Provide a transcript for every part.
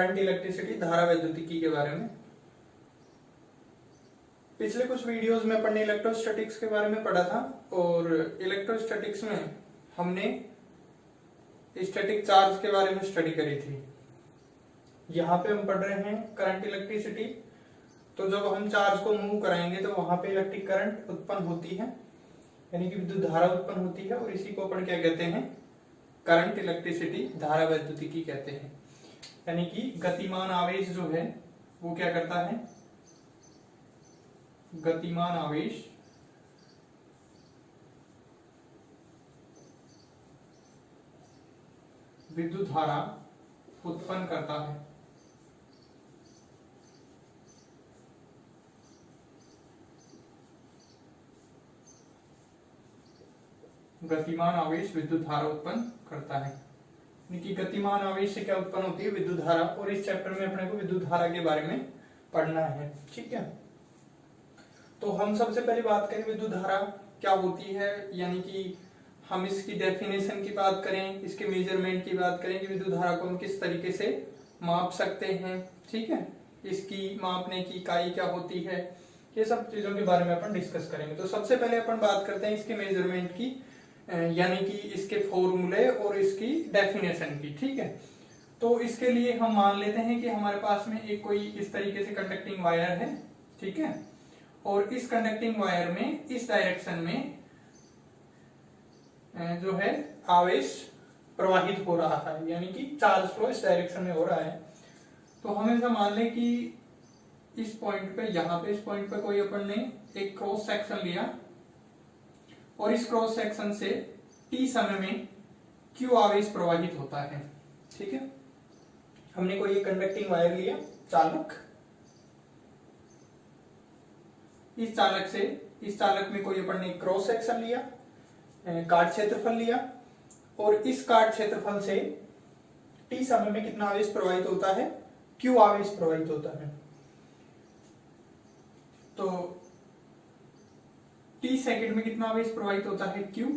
Current, electricity, धारा, वैद्युतिकी के बारे में। पिछले कुछ वीडियोस में अपन ने इलेक्ट्रोस्टैटिक्स के बारे में पढ़ा था और इलेक्ट्रोस्टैटिक्स में हमने स्टैटिक चार्ज के बारे में स्टडी करी थी। यहाँ पे हम पढ़ रहे हैं करंट, इलेक्ट्रिसिटी। तो जब हम चार्ज को मूव कराएंगे तो वहां पे इलेक्ट्रिक करंट उत्पन्न होती है, यानी कि विद्युत धारा उत्पन्न होती है, और इसी को अपन क्या कहते हैं, करंट, इलेक्ट्रिसिटी, धारा, वैद्युतिकी कहते हैं। यानी कि गतिमान आवेश जो है वो क्या करता है, गतिमान आवेश विद्युत धारा उत्पन्न करता है। गतिमान आवेश विद्युत धारा उत्पन्न करता है, यानी कि गतिमान आवेश से क्या उत्पन्न होती है, विद्युत धारा। और इस चैप्टर में अपने को विद्युत धारा के बारे में पढ़ना है, ठीक है। तो हम सबसे पहले बात करें विद्युत धारा क्या होती है, यानी कि हम इसकी डेफिनेशन की बात करें, इसके मेजरमेंट की बात करें कि विद्युत धारा को हम किस तरीके से माप सकते हैं, ठीक है। इसकी मापने की इकाई क्या होती है, ये सब चीजों के बारे में अपन डिस्कस करेंगे। तो सबसे पहले अपन बात करते हैं इसके मेजरमेंट की, यानी कि इसके फॉर्मूले और इसकी डेफिनेशन की, ठीक है। तो इसके लिए हम मान लेते हैं कि हमारे पास में एक कोई इस तरीके से कंडक्टिंग वायर है, ठीक है, और इस कंडक्टिंग वायर में इस डायरेक्शन में जो है आवेश प्रवाहित हो रहा है, यानी कि चार्ज फ्लो इस डायरेक्शन में हो रहा है। तो हम ऐसा मान लें कि इस पॉइंट पे, यहाँ पे इस पॉइंट पे कोई अपन ने एक क्रॉस सेक्शन लिया और इस क्रॉस सेक्शन से t समय में q आवेश प्रवाहित होता है, ठीक है। हमने कोई एक कंडक्टिंग वायर लिया, चालक, इस चालक में कोई अपन ने क्रॉस सेक्शन लिया, काट क्षेत्रफल लिया, और इस काट क्षेत्रफल से t समय में कितना आवेश प्रवाहित होता है, q आवेश प्रवाहित होता है। तो t सेकंड में कितना आवेश प्रवाहित होता है, q,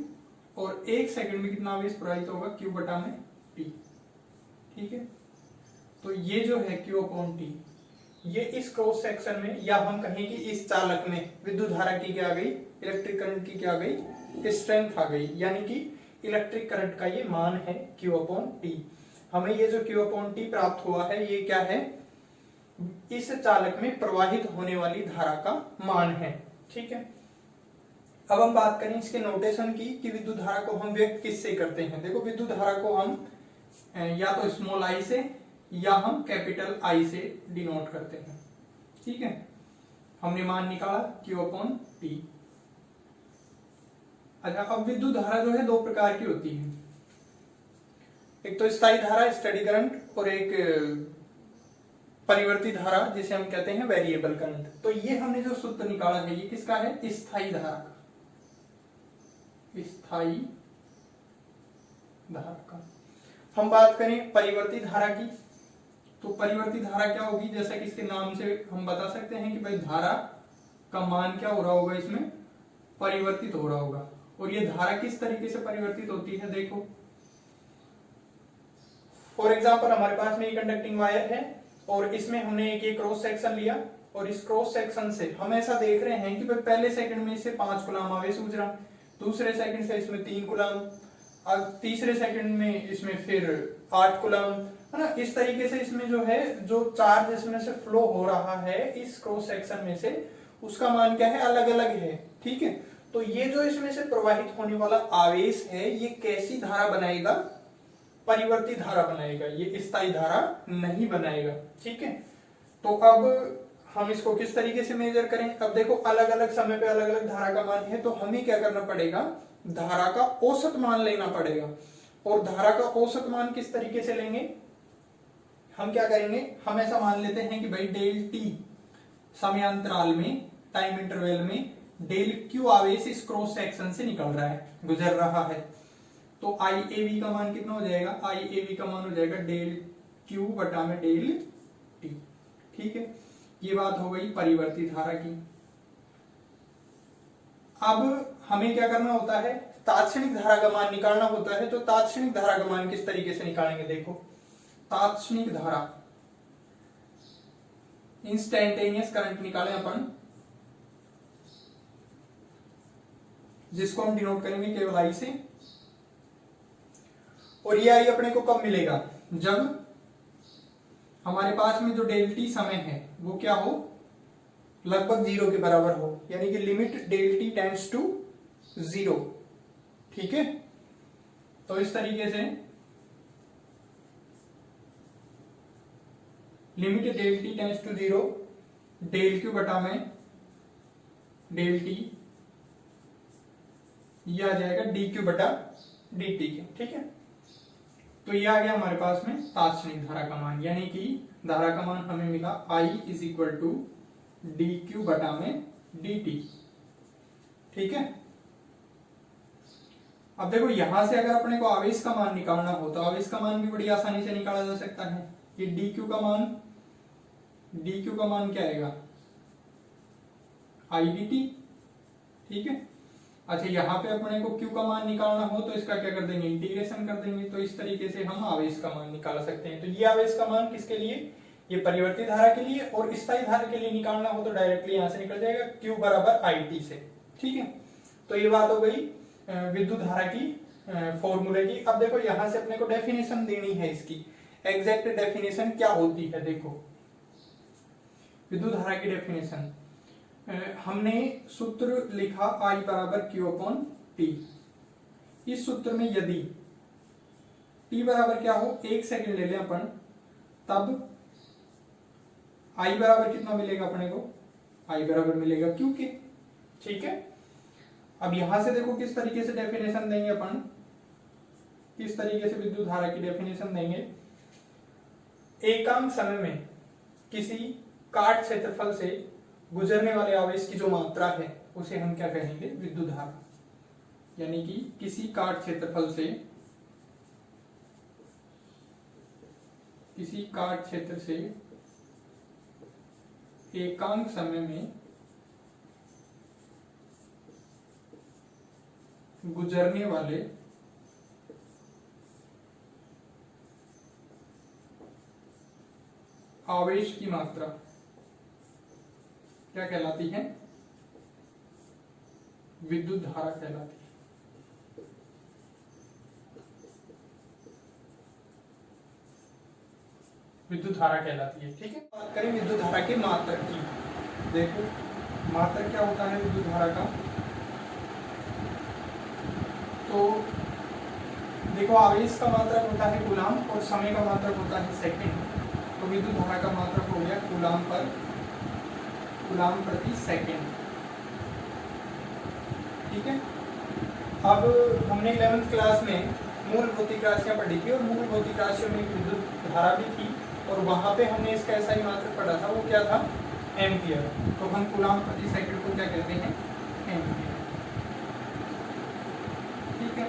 और 1 सेकंड में कितना आवेश प्रवाहित होगा, q बटा में t, ठीक है। तो ये जो है q अपॉन t, ये इस क्रॉस सेक्शन में, या हम कहें कि इस चालक में विद्युत धारा की क्या आ गई, इलेक्ट्रिक करंट की क्या आ गई, स्ट्रेंथ आ गई, यानी कि इलेक्ट्रिक करंट का ये मान है q अपॉन t। हमें ये जो q अपॉन t प्राप्त हुआ है, ये क्या है, इस चालक में प्रवाहित होने वाली धारा का मान है, ठीक है। अब हम बात करें इसके नोटेशन की कि विद्युत धारा को हम व्यक्त किससे करते हैं। देखो, विद्युत धारा को हम या तो स्मॉल आई से या हम कैपिटल आई से डिनोट करते हैं, ठीक है। हमने मान निकाला q अपॉन t। अच्छा, अब विद्युत धारा जो है दो प्रकार की होती है, एक तो स्थायी धारा, स्टेडी करंट, और एक परिवर्ती धारा जिसे हम कहते हैं वेरिएबल करंट। तो ये हमने जो सूत्र निकाला है, ये किसका है, स्थायी धारा का, स्थायी धारा का। हम बात करें परिवर्ती धारा की, तो परिवर्ती धारा क्या होगी, जैसा कि इसके नाम से हम बता सकते हैं कि भाई धारा का मान क्या हो रहा होगा, इसमें परिवर्तित हो रहा होगा। और ये धारा किस तरीके से परिवर्तित होती है, देखो फॉर एग्जांपल हमारे पास में एक कंडक्टिंग वायर है और इसमें हमने एक क्रॉस सेक्शन लिया, और इस क्रॉस सेक्शन से हम ऐसा देख रहे हैं कि भाई पहले सेकंड में इससे 5 कूलम आवेश गुजरा, दूसरे सेकंड से इसमें 3 कूलम, अब तीसरे सेकंड में इसमें फिर 8 कूलम, है ना। इस तरीके से इसमें जो है, जो चार्ज इसमें से फ्लो हो रहा है इस क्रॉस सेक्शन में से, उसका मान क्या है, अलग अलग है, ठीक है। तो ये जो इसमें से प्रवाहित होने वाला आवेश है, ये कैसी धारा बनाएगा, परिवर्ती धारा बनाएगा, ये स्थायी धारा नहीं बनाएगा, ठीक है। तो अब हम इसको किस तरीके से मेजर करें। अब देखो, अलग अलग समय पे अलग अलग धारा का मान है, तो हमें क्या करना पड़ेगा, धारा का औसत मान लेना पड़ेगा। और धारा का औसत मान किस तरीके से लेंगे, हम क्या करेंगे, हम ऐसा मान लेते हैं कि भाई डेल टी समयांतराल में, टाइम इंटरवल में डेल क्यू आवेश इस क्रॉस सेक्शन से निकल रहा है, गुजर रहा है। तो आई ए वी का मान कितना हो जाएगा, आई ए वी का मान हो जाएगा डेल क्यू बटा में डेल टी, ठीक है। ये बात हो गई परिवर्ती धारा की। अब हमें क्या करना होता है, तात्क्षणिक धारा का मान निकालना होता है। तो तात्क्षणिक धारा का मान किस तरीके से निकालेंगे, देखो तात्क्षणिक धारा इंस्टेंटेनियस करंट निकालें अपन, जिसको हम डिनोट करेंगे केवल आई से। और ये आई अपने को कब मिलेगा, जब हमारे पास में जो डेल टी समय है वो क्या हो, लगभग 0 के बराबर हो, यानी कि limit del T tends to 0। ठीक है, तो इस तरीके से limit del T tends to 0, del Q बटा में डेल टी, ये आ जाएगा डी क्यू बटा डी टी के। ठीक है, तो ये आ गया हमारे पास में तात्क्षणिक धारा का मान, यानी कि धारा का मान हमें मिला I is equal to D Q बटा में डी टी। ठीक है, अब देखो यहां से अगर अपने को आवेश का मान निकालना हो तो आवेश का मान भी बड़ी आसानी से निकाला जा सकता है। ये डी क्यू का मान क्या आएगा, आई डी टी। ठीक है, अच्छा यहाँ पे अपने को Q का मान निकालना हो तो इसका क्या कर देंगे, इंटीग्रेशन कर देंगे। तो इस तरीके से हम आवेश का मान निकाल सकते हैं। तो ये आवेश का मान किसके लिए, ये परिवर्तित धारा के लिए, और स्थायी धारा के लिए निकालना हो तो डायरेक्टली यहाँ से निकल जाएगा Q बराबर IT से। ठीक है, तो ये बात हो गई विद्युत धारा की फॉर्मूले की। अब देखो यहाँ से अपने को डेफिनेशन देनी है इसकी, एग्जैक्ट डेफिनेशन क्या होती है। देखो विद्युत धारा की डेफिनेशन, हमने सूत्र लिखा I बराबर Q अपॉन T। इस सूत्र में यदि T बराबर क्या हो, 1 सेकंड ले लें अपन, तब I बराबर कितना मिलेगा अपने को, I बराबर मिलेगा Q के। ठीक है, अब यहां से देखो किस तरीके से डेफिनेशन देंगे अपन, किस तरीके से विद्युत धारा की डेफिनेशन देंगे। एकांक समय में किसी काट क्षेत्रफल से गुजरने वाले आवेश की जो मात्रा है उसे हम क्या कहेंगे, विद्युत धारा। यानी कि किसी काट क्षेत्रफल से एकांक समय में गुजरने वाले आवेश की मात्रा क्या कहलाती है, विद्युत धारा कहलाती है। विद्युत धारा कहलाती है। ठीक है, बात करें विद्युत धारा के मात्रक की। देखो मात्रक क्या होता है विद्युत धारा का, तो देखो आवेश का मात्रक होता है कूलाम और समय का मात्रक होता है सेकंड। तो विद्युत धारा का मात्रक हो गया कूलाम प्रति सेकंड। ठीक है, अब हमने 11th क्लास में मूल भौतिक राशियां पढ़ी थी और मूल भौतिक राशियों में विद्युत धारा भी थी, और वहां पे हमने इसका ऐसा ही मात्रक पढ़ा था, वो क्या था, एम्पियर। तो हम कूलाम प्रति सेकंड को क्या कहते हैं, एम्पियर। ठीक है,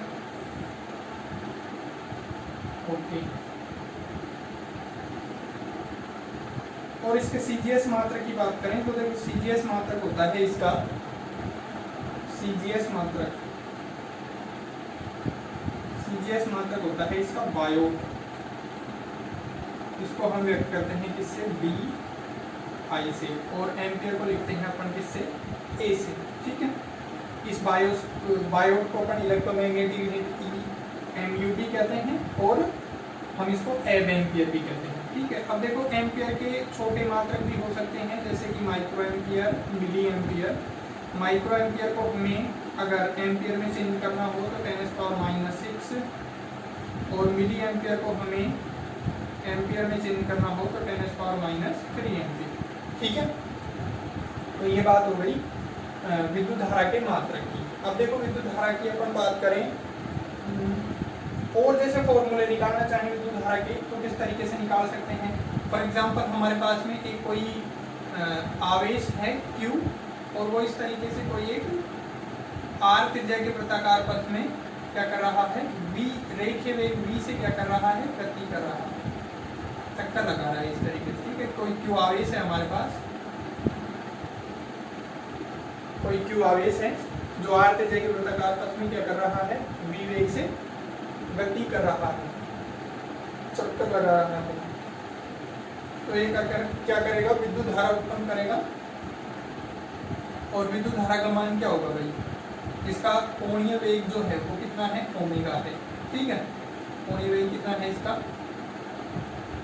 ओके। और इसके सीजीएस मात्रक की बात करें तो देखो सीजीएस मात्रक होता है इसका, सीजीएस मात्रक होता है इसका बायोट। इसको हम व्यक्त करते हैं किससे, बी आई से, और एम्पियर को लिखते हैं अपन किससे, ए से। ठीक है, इस बायोट को अपन इलेक्ट्रोमैग्नेटिक यूनिट एमयूटी कहते हैं, और हम इसको एम्पियर भी कहते हैं। ठीक है, अब देखो एम्पियर के छोटे मात्रक भी हो सकते हैं, जैसे कि micro ampere, milli ampere. Micro ampere को हमें अगर एम्पियर में चेंज करना हो तो 10⁻⁶, और मिली एम्पियर को हमें एम्पियर में चेंज करना हो तो 10⁻³ एम्पियर। ठीक है, तो ये बात हो गई विद्युत धारा के मात्रक की। अब देखो विद्युत धारा की अपन बात करें, और जैसे फॉर्मूले निकालना चाहें विद्युत धारा के तो किस तरीके से निकाल सकते हैं। फॉर एग्जांपल हमारे पास में एक कोई आवेश है Q, और वो इस तरीके से कोई एक R त्रिज्या के वृत्ताकार पथ में क्या कर रहा है, V रेखीय वेग V से क्या कर रहा है, गति कर रहा है, चक्कर लगा रहा है इस तरीके से। ठीक है, कोई Q आवेश है हमारे पास, कोई Q आवेश है जो R त्रिज्या के वृत्ताकार पथ में क्या कर रहा है, V वेग से गति कर रहा है, चक्कर लगा रहा है। तो ये क्या करेगा, विद्युत धारा उत्पन्न करेगा। और विद्युत धारा का मान क्या होगा भाई, इसका कोणीय वेग जो है वो कितना है, ओमेगा है। ठीक है, कोणीय वेग कितना है इसका,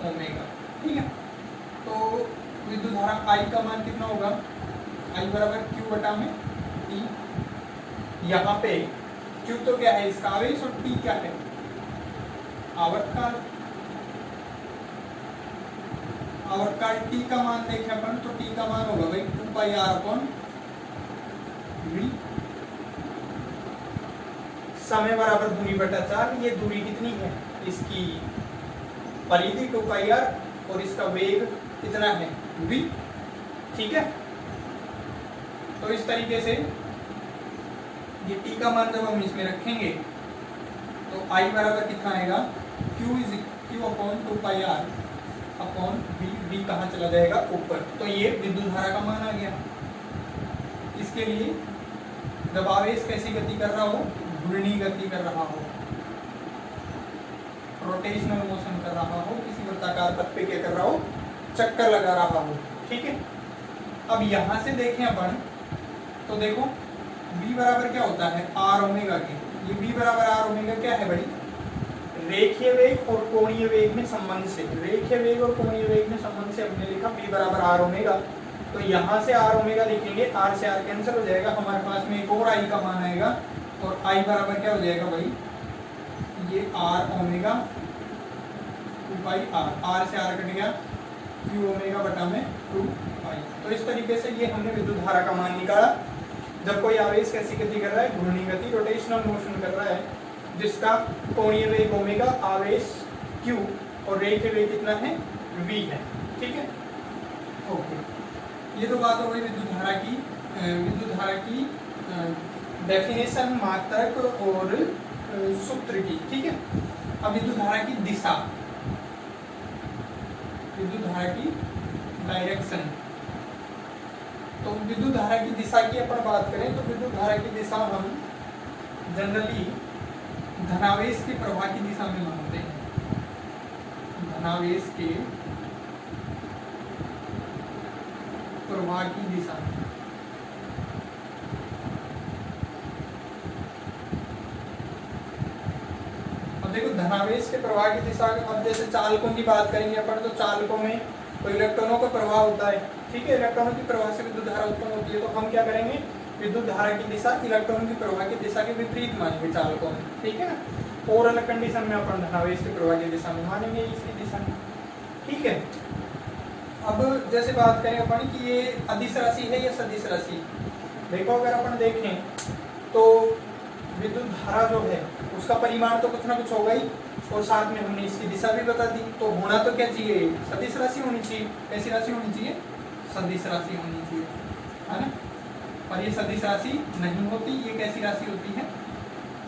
ओमेगा। ठीक है, तो विद्युत धारा I का मान कितना होगा, I बराबर Q बटा में T। यहाँ पे Q तो क्या है इसका आवेश और T क्या है, आवर्तकाल। आवर्तकाल T का मान देखें अपन तो T का मान होगा भाई 2 पाई R अपॉन V। समय बराबर दूरी बटा 4। ये दूरी कितनी है, इसकी परिधि 2 पाई R और इसका वेग कितना है, V। ठीक है, तो इस तरीके से ये T का मान जब हम इसमें रखेंगे तो I बराबर कितना आएगा, Q अपॉन 2 पाई R अपॉन V। V कहाँ चला जाएगा, ऊपर। तो ये विद्युत धारा का मान आ गया। इसके लिए जब आवेश कैसी गति कर रहा हो, घूर्णी गति कर रहा हो, रोटेशनल मोशन कर रहा हो, किसी वृत्ताकार पथ पे क्या कर रहा हो, चक्कर लगा रहा हो। ठीक है, अब यहां से देखें अपन तो देखो V बराबर क्या होता है, R ओमेगा के। ये V बराबर R ओमेगा क्या है भाई, रेखीय वेग और कोणीय वेग में संबंध से, रेखीय वेग और कोणीय वेग में संबंध से हमने लिखा V बराबर R ओमेगा। तो यहाँ से R ओमेगा लिखेंगे, R से R कैंसिल हो जाएगा, हमारे पास में एक और I का मान आएगा और I बराबर क्या हो जाएगा भाई, ये R ओमेगा 2 पाई R, R से R कट गया, Q ओमेगा बटा में 2 पाई। तो इस तरीके से ये हमने विद्युत धारा का मान निकाला। जब कोई आवेश कैसी गति कर रहा है, घूर्णी गति, रोटेशनल मोशन कर रहा है, जिसका कोणीय वेग ओमेगा, आवेश Q और रेखीय वेग कितना है, V है। ठीक है, ओके। ये तो बात हो गई विद्युत धारा की डेफिनेशन, मात्रक और सूत्र की। ठीक है, अब विद्युत धारा की दिशा, विद्युत धारा की डायरेक्शन। तो विद्युत धारा की दिशा की अपन बात करें तो विद्युत धारा की दिशा हम जनरली धनावेश के प्रवाह की दिशा में मानते हैं, धनावेश के प्रवाह की दिशा। अब देखो धनावेश के प्रवाह की दिशा, अब जैसे चालकों की बात करेंगे अपन तो चालकों में तो इलेक्ट्रॉनों का प्रवाह होता है। ठीक है, इलेक्ट्रॉनों की प्रवाह से विद्युत धारा उत्पन्न होती है। तो हम क्या करेंगे, विद्युत धारा की दिशा इलेक्ट्रॉनों की प्रवाह की दिशा के विपरीत मानेंगे चालकों में। ठीक है ना, और अलग कंडीशन में अपन धनावेश के प्रवाह की दिशा में मानेंगे इसकी दिशा में। ठीक है, अब जैसे बात करें अपन कि ये अदिश राशि है या सदिश राशि। देखो अगर अपन देखें तो विद्युत धारा जो है उसका परिमाण तो कुछ ना कुछ होगा ही, और साथ में हमने इसकी दिशा भी बता दी। तो होना तो क्या चाहिए, सदिश राशि होनी चाहिए। कैसी राशि होनी चाहिए, सदिश राशि होनी चाहिए, है ना। और ये सदिश राशि नहीं होती, ये कैसी राशि होती है,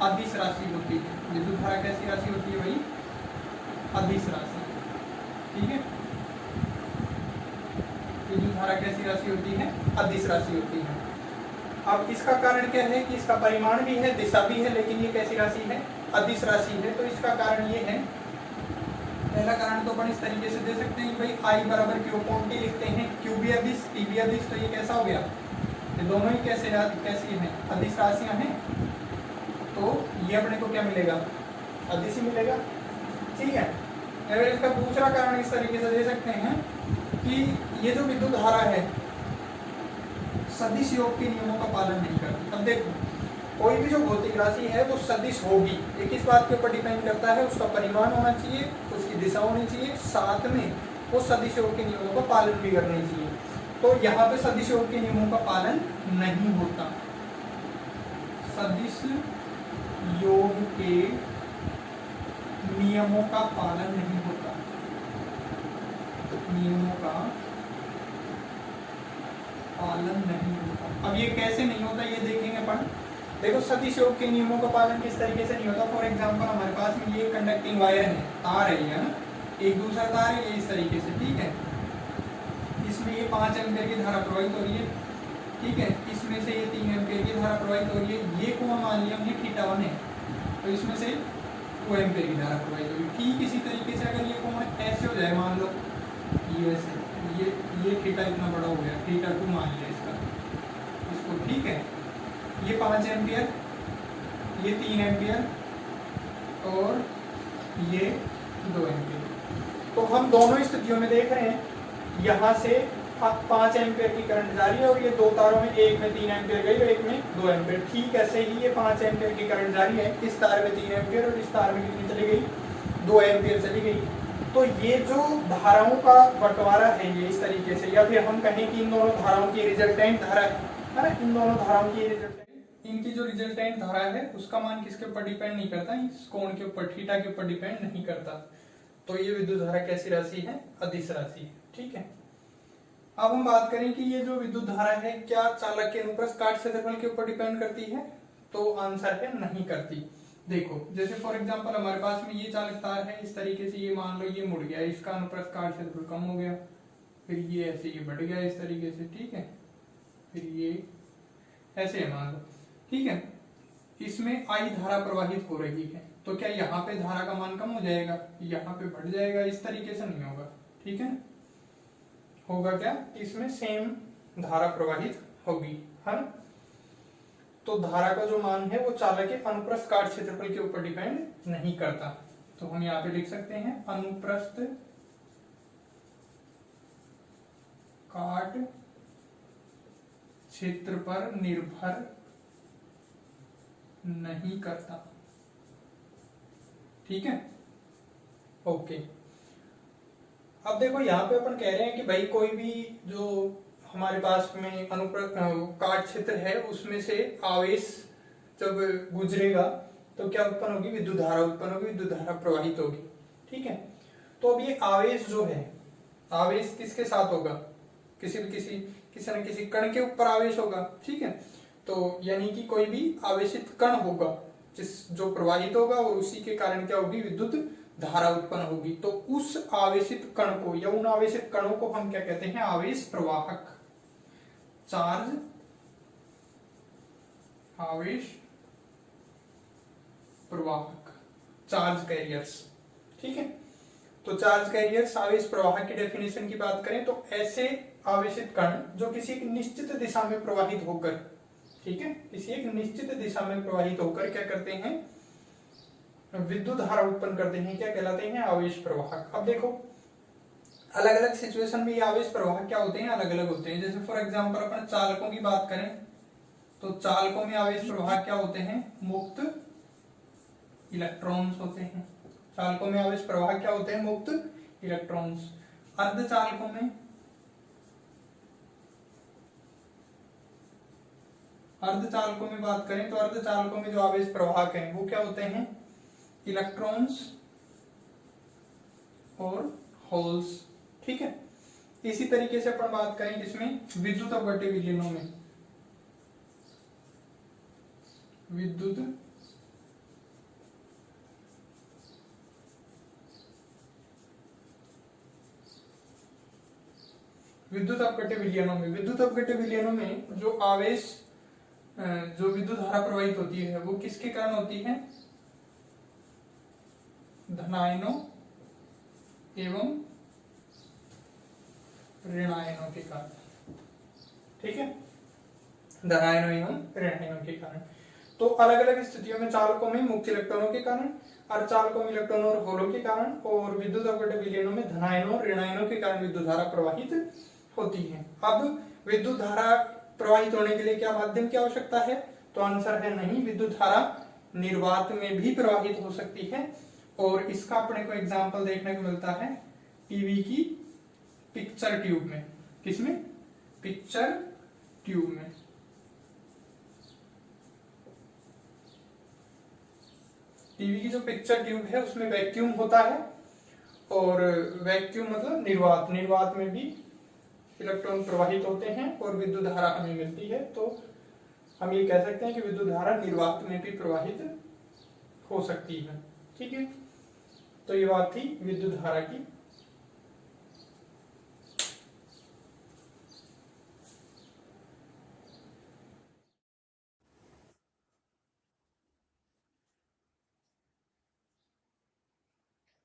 अदिश राशि होती है। विद्युत धारा कैसी राशि होती है भाई, अदिश राशि। ठीक है, विद्युत धारा कैसी राशि होती है, अदिश राशि होती है। अब इसका कारण क्या है कि इसका परिमाण भी है, दिशा भी है, लेकिन ये कैसी राशि है, अदिश राशि है। तो इसका कारण ये है, पहला कारण तो अपन इस तरीके से दे सकते हैं भाई I बराबर Q अपॉन T लिखते हैं। Q भी अदिश, T भी अदिश, तो ये कैसा हो गया, ये दोनों ही कैसी हैं, अदिश राशियां हैं। तो ये अपने को क्या मिलेगा, अदिश ही मिलेगा। ठीक है, अगर इसका दूसरा कारण इस तरीके से दे सकते हैं कि ये जो विद्युत धारा है सदिश योग के नियमों का पालन नहीं करती। अब देखो कोई भी जो भौतिक राशि है वो सदिश होगी, ये किस बात के ऊपर डिपेंड करता है, उसका परिमाण होना चाहिए, उसकी दिशा होनी चाहिए, साथ में वो सदिश योग के नियमों का पालन भी करनी चाहिए। तो यहाँ पे सदिश योग के नियमों का पालन नहीं होता, सदिश योग के नियमों का पालन नहीं होता, नियमों का पालन नहीं होता। अब ये कैसे नहीं होता ये देखेंगे अपन। देखो सदिश योग के नियमों का पालन किस तरीके से नहीं होता। फॉर एग्जांपल हमारे पास में ये कंडक्टिंग वायर है, तार है, ना, एक दूसरा तार है, ये इस तरीके से। ठीक है, इसमें ये 5 एम्पीयर की धारा प्रवाहित हो रही है। ठीक है, इसमें से ये 3 एम्पीयर की धारा प्रवाहित हो रही है। ये कोण मान लिया हमने θ1 है, तो इसमें से 2 एम्पीयर की धारा प्रवाहित हो रही है। ठीक इसी तरीके से अगर ये कोण ऐसे हो जाए मान लो, USA, ये थीटा इतना बड़ा हो गया, थीटा 2 मान लिया इसको, ठीक है। ये 5 एम्पियर, ये 3 एम्पियर और ये 2 एम्पियर। तो हम दोनों स्थितियों में देख रहे हैं, यहाँ से 5 एम्पियर की करंट जा रही है और ये दो तारों में, एक में 3 एम्पियर गई और एक में 2 एम्पियर। ठीक ऐसे ही ये 5 एम्पियर की करंट जा रही है, इस तार में 3 एम्पियर और इस तार में कितनी चली गई, 2 एम्पियर चली गई। तो ये जो धाराओं का बंटवारा है ये इस तरीके से, या फिर हम कहें कि इन दोनों धाराओं की रिजल्टेंट धारा है ना, इन दोनों धाराओं की रिजल्टेंट, इनकी जो रिजल्टेंट धारा है उसका मान किसके ऊपर डिपेंड नहीं करता, इस कोण के ऊपर, थीटा के ऊपर डिपेंड नहीं करता। तो ये विद्युत धारा कैसी राशि है, अदिश राशि है, ठीक है। अब हम बात करें कि ये जो विद्युत धारा है क्या चालक के अनुप्रस्थ काट क्षेत्रफल के ऊपर डिपेंड करती है, तो आंसर है नहीं करती। देखो जैसे फॉर एग्जांपल हमारे पास में ये चालक तार है, इस तरीके से ये मान लो ये मुड़ गया, इसका अनुप्रस्थ काट क्षेत्रफल कम हो गया, फिर ये ऐसे ये बढ़ गया इस तरीके से, ठीक है, फिर ये ऐसे मान लो, ठीक है। इसमें आई धारा प्रवाहित हो रही है, तो क्या यहाँ पे धारा का मान कम हो जाएगा, यहाँ पे बढ़ जाएगा, इस तरीके से नहीं होगा, ठीक है। होगा क्या, इसमें सेम धारा प्रवाहित होगी, है ना। तो धारा का जो मान है वो चालक के अनुप्रस्थ काट क्षेत्रफल के ऊपर डिपेंड नहीं करता। तो हम यहाँ पे लिख सकते हैं अनुप्रस्थ काट क्षेत्र पर निर्भर नहीं करता, ठीक है, ओके। अब देखो यहाँ पे अपन कह रहे हैं कि भाई कोई भी जो हमारे पास में काट क्षेत्र है उसमें से आवेश जब गुजरेगा तो क्या उत्पन्न होगी, विद्युत धारा उत्पन्न होगी, विद्युत धारा प्रवाहित होगी, ठीक है। तो अब ये आवेश जो है, आवेश किसके साथ होगा, किसी न किसी कण के ऊपर आवेश होगा, ठीक है। तो यानी कि कोई भी आवेशित कण होगा जो प्रवाहित होगा और उसी के कारण क्या होगी, विद्युत धारा उत्पन्न होगी। तो उस आवेशित कण को या उन आवेशित कणों को हम क्या कहते हैं, आवेश प्रवाहक, चार्ज आवेश प्रवाहक, चार्ज कैरियर्स, ठीक है। तो चार्ज कैरियर्स आवेश प्रवाहक की डेफिनेशन की बात करें तो ऐसे आवेशित कण जो किसी एक निश्चित दिशा में प्रवाहित होकर, ठीक है, किसी एक निश्चित दिशा में प्रवाहित होकर क्या करते हैं, विद्युत धारा उत्पन्न करते हैं, क्या कहलाते हैं, आवेश प्रवाहक। अब देखो अलग अलग सिचुएशन में ये आवेश प्रवाहक क्या होते हैं, अलग अलग होते हैं। जैसे फॉर एग्जांपल अपन चालकों की बात करें तो चालकों में आवेश प्रवाहक क्या होते हैं, मुक्त इलेक्ट्रॉन्स होते हैं। चालकों में आवेश प्रवाहक क्या होते हैं, मुक्त इलेक्ट्रॉन्स। अर्धचालकों में बात करें तो अर्धचालकों में जो आवेश प्रवाहक हैं वो क्या होते हैं, इलेक्ट्रॉन्स और होल्स, ठीक है। इसी तरीके से अपन बात करें जिसमें विद्युत अपघट्य विलयनों में, विद्युत अपघट्य विलयनों में जो आवेश, जो विद्युत धारा प्रवाहित होती है वो किसके कारण होती है, धनायनों एवं ऋणायनों के कारण, ठीक है, धनायनों एवं ऋणायनों के कारण। तो अलग अलग स्थितियों में चालकों में मुक्त इलेक्ट्रॉनों के कारण, अर्धचालकों में इलेक्ट्रॉनों और होलों के कारण, और विद्युत अपघट्य विलयनों में धनायनों ऋणायनों के कारण विद्युत धारा प्रवाहित होती है। अब विद्युत धारा प्रवाहित होने के लिए क्या माध्यम की आवश्यकता है, तो आंसर है नहीं, विद्युत धारा निर्वात में भी प्रवाहित हो सकती है। और इसका अपने को एग्जाम्पल देखने को मिलता है टीवी की पिक्चर ट्यूब में, किसमें, पिक्चर ट्यूब में। टीवी की जो पिक्चर ट्यूब है उसमें वैक्यूम होता है, और वैक्यूम मतलब निर्वात में भी इलेक्ट्रॉन प्रवाहित होते हैं और विद्युत धारा हमें मिलती है। तो हम ये कह सकते हैं कि विद्युत धारा निर्वात में भी प्रवाहित हो सकती है, ठीक है। तो ये बात थी विद्युत धारा की।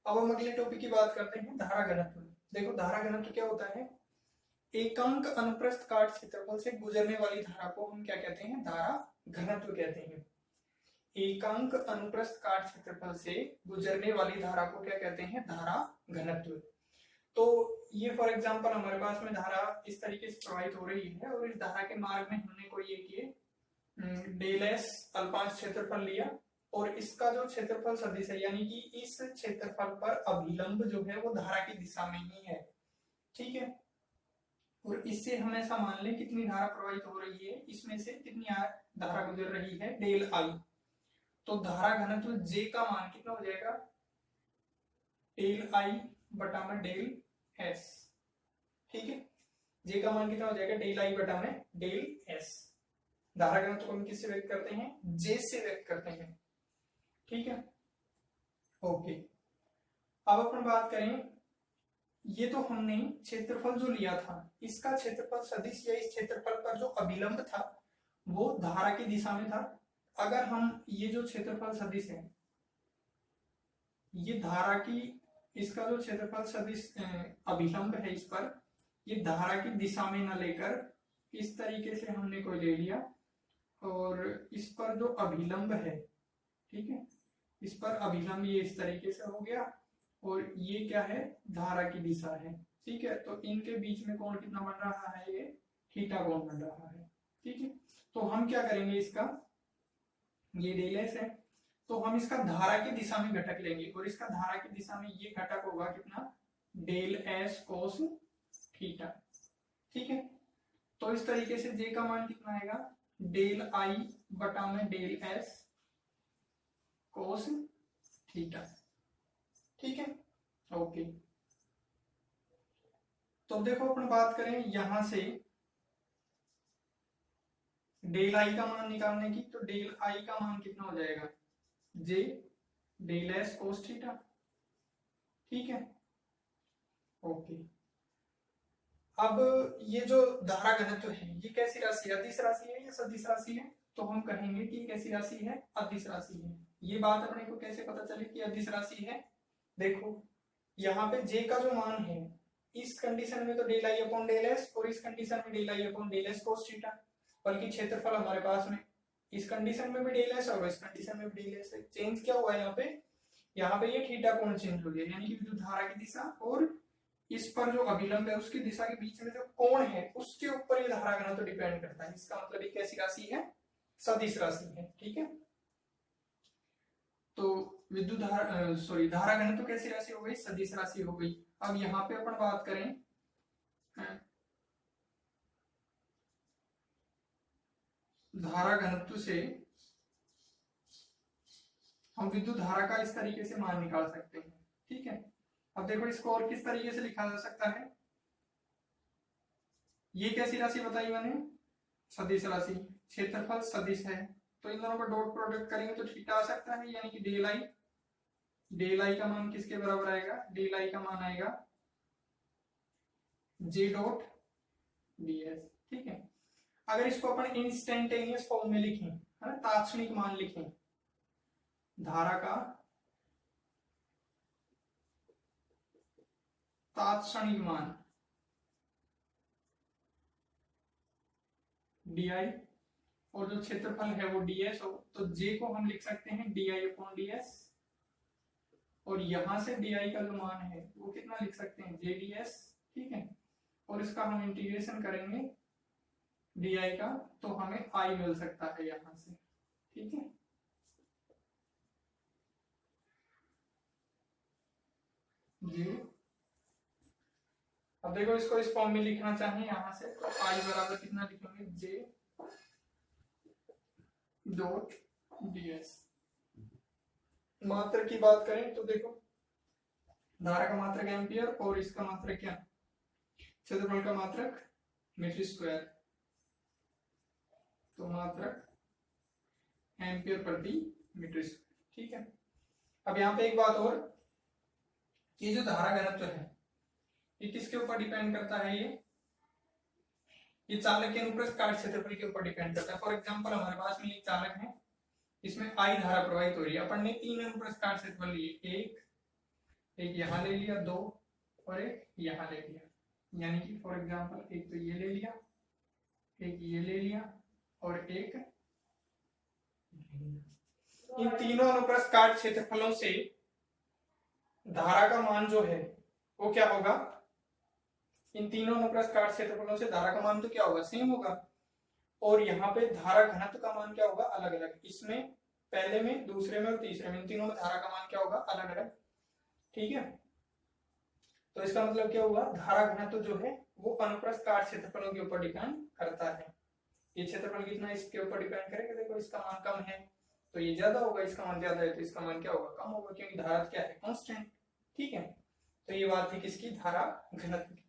अब हम अगले टॉपिक की बात करते हैं, धारा घनत्व। देखो धारा घनत्व क्या होता है, एकांक अनुप्रस्थ काट क्षेत्रफल से गुजरने वाली धारा को हम क्या कहते हैं, धारा घनत्व कहते हैं। एकांक अनुप्रस्थ काट क्षेत्रफल से गुजरने वाली धारा को क्या कहते हैं, धारा घनत्व। तो ये फॉर एग्जांपल हमारे पास में धारा इस तरीके से प्रवाहित हो रही है और इस धारा के मार्ग में हमने कोई एक डेल एस अल्पांश क्षेत्रफल लिया और इसका जो क्षेत्रफल सदिश है यानी कि इस क्षेत्रफल पर अभिलंब जो है वो धारा की दिशा में ही है, ठीक है। और इससे हम ऐसा मान लें कितनी धारा प्रवाहित हो रही है, इसमें से कितनी धारा गुजर रही है, डेल आई। तो धारा घनत्व जे का मान कितना हो जाएगा, डेल आई बटा में डेल एस, ठीक है। जे का मान कितना हो जाएगा, डेल आई बटा में डेल एस। धारा घनत्व को हम किससे व्यक्त करते हैं, जे से व्यक्त करते हैं, ठीक है। ओके, अब अपन बात करें, ये तो हमने क्षेत्रफल जो लिया था, इसका क्षेत्रफल सदिश या इस क्षेत्रफल पर जो अभिलंब था वो धारा की दिशा में था। अगर हम ये जो क्षेत्रफल सदिश है, ये धारा की, इसका जो क्षेत्रफल सदिश अभिलंब है इस पर, ये धारा की दिशा में न लेकर इस तरीके से हमने कोई ले लिया और इस पर जो अभिलंब है, ठीक है, इस पर अभिलंब ये इस तरीके से हो गया और ये क्या है, धारा की दिशा है, ठीक है। तो इनके बीच में कोण कितना बन रहा है, ये थीटा कोण बन रहा है, ठीक है। तो हम क्या करेंगे, इसका ये डेल एस है तो हम इसका धारा की दिशा में घटक लेंगे और इसका धारा की दिशा में ये घटक होगा कितना, डेल एस कोस थीटा, ठीक है। तो इस तरीके से जे का मान कितना आएगा, डेल आई बटा में डेल एस कोस थीटा, ठीक है। ओके, तो देखो अपन बात करें यहां से डेल आई का मान निकालने की, तो डेल आई का मान कितना हो जाएगा, जे डेल एस कोस थीटा, ठीक है। ओके, अब ये जो धारा घनत्व है ये कैसी राशि है, अदिश राशि है या सदिश राशि है, तो हम कहेंगे कि कैसी राशि है, अदिश राशि है। ये बात अपने को कैसे पता चले कि अदिश राशि है, देखो यहाँ पे जे का जो मान है, इस कंडीशन में तो del I upon del S और इस कंडीशन में del I upon del S cos theta, बल्कि क्षेत्रफल हमारे पास में इस कंडीशन में भी डेल एस और इस कंडीशन में भी डेल एस है। चेंज क्या हुआ है यहाँ पे ये थीटा कोण चेंज हो गया, यानी कि विद्युत धारा की दिशा और इस पर जो अभिलंब है उसकी दिशा के बीच में जो कोण है उसके ऊपर ये धारा घनत्व तो डिपेंड करता है। इसका मतलब एक ऐसी राशि है, सदिश राशि है, ठीक है। तो विद्युत धारा धारा घनत्व तो कैसी राशि हो गई, सदिश राशि हो गई। अब यहाँ पे अपन बात करें धारा घनत्व से हम विद्युत धारा का इस तरीके से मान निकाल सकते हैं, ठीक है। अब देखो इसको और किस तरीके से लिखा जा सकता है, ये कैसी राशि बताई मैंने, सदिश राशि, क्षेत्रफल सदिश है तो इन दोनों का डॉट प्रोडक्ट करेंगे तो थीटा आ सकता है, यानी कि डेल आई का मान किसके बराबर आएगा, डेल आई का मान आएगा जे डॉट डीएस, ठीक है। अगर इसको अपन इंस्टेंटेनियस फॉर्म में लिखें, है ना, तात्क्षणिक मान लिखें, धारा का तात्क्षणिक मान डी आई और जो क्षेत्रफल है वो ds हो, तो j को हम लिख सकते हैं D I upon D S और यहां से डी आई का जो मान है वो कितना लिख सकते हैं, जे डी एस, ठीक है। और इसका हम इंटीग्रेशन करेंगे डी आई का तो हमें i मिल सकता है यहां से, ठीक है। जी अब देखो इसको इस फॉर्म में लिखना चाहिए यहां से, तो i बराबर कितना लिखेंगे, j डॉट ds। मात्रक की बात करें तो देखो धारा का मात्रक एम्पियर और इसका मात्रक क्या, क्षेत्रफल का मात्रक मीटर स्क्वायर, तो मात्रक एम्पियर प्रति मीटर स्क्वायर, ठीक है। अब यहाँ पे एक बात और, ये जो धारा घनत्व है ये किसके ऊपर डिपेंड करता है, ये चालक के अनुप्रस्थ काट क्षेत्रफल के ऊपर डिपेंड करता है। फॉर एग्जांपल हमारे पास में एक चालक है, इसमें आई धारा प्रवाहित हो रही है, अपन ने 3 अनुप्रस्थ काट क्षेत्रफल लिए, एक यहाँ ले लिया, 2 और एक यहाँ ले लिया, यानी कि फॉर एग्जांपल एक तो ये ले लिया, एक ये ले लिया और एक इन तीनों अनुप्रस्थ काट क्षेत्रफलों से धारा का मान जो है वो क्या होगा, इन तीनों अनुप्रस्थ काट क्षेत्रफलों से धारा का मान तो क्या होगा, सेम होगा। और यहाँ पे धारा घनत्व का मान क्या होगा, अलग अलग। इसमें पहले में, दूसरे में और तीसरे में, इन तीनों में धारा का मान क्या होगा, अलग अलग। ठीक है, तो इसका मतलब क्या हुआ, धारा घनत्व जो है वो अनुप्रस्थ काट क्षेत्रफलों के ऊपर डिपेंड करता है। ये क्षेत्रफल कितना इसके ऊपर डिपेंड करेगा, देखो इसका मान कम है तो ये ज्यादा होगा, इसका मान ज्यादा है तो इसका मान क्या होगा, कम होगा, क्योंकि धारा क्या है, कांस्टेंट। ठीक है, तो ये बात थी किसकी, धारा घनत्व की।